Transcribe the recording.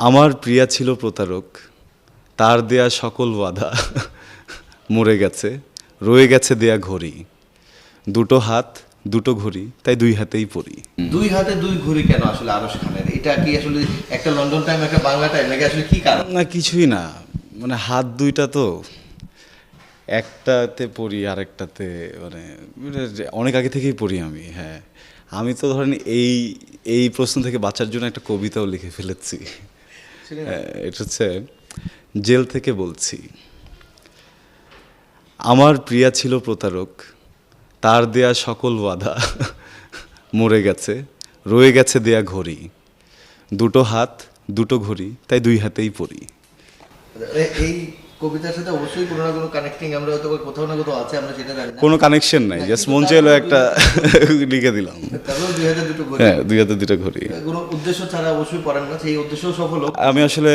আমার প্রিয়া ছিল প্রতারক, তার দেয়া সকল বাধা মরে গেছে, রয়ে গেছে দেয়া ঘড়ি। দুটো হাত দুটো ঘড়ি, তাই দুই হাতেই পড়ি। দুই হাতে দুই ঘড়ি কেন আসলে আরশ খানের? এটা কি আসলে একটা লন্ডন টাইম একটা বাংলা টাইম নাকি আসলে কি কারণ? না, কিছুই না, মানে হাত দুইটা তো, একটাতে পড়ি আরেকটাতে, মানে অনেক আগে থেকেই পড়ি আমি। হ্যাঁ, আমি তো ধরেন এই এই প্রশ্ন থেকে বাঁচার জন্য একটা কবিতাও লিখে ফেলেছি। এটা হচ্ছে, জেল থেকে বলছি। আমার প্রিয়া ছিল প্রতারক, তার দেয়া সকল বাধা মরে গেছে, রয়ে গেছে দেয়া ঘড়ি। দুটো হাত দুটো ঘড়ি, তাই দুই হাতেই পড়ি। এই কবিতার সাথে অবশ্যই কোনো না কোনো কানেক্টিং আমরা হয়তো কোথাও না কোথাও আছে, আমরা সেটা জানি না। কোনো কানেকশন নাই, জাস্ট মন চাইলো একটা লিখে দিলাম। তারপর দুই হাতে দুটো ঘড়ি, হ্যাঁ, দুই হাতে দুটো ঘড়ি। কোনো উদ্দেশ্য ছাড়া অবশ্যই পড়েন না, সেই উদ্দেশ্য সফল হোক। আমি আসলে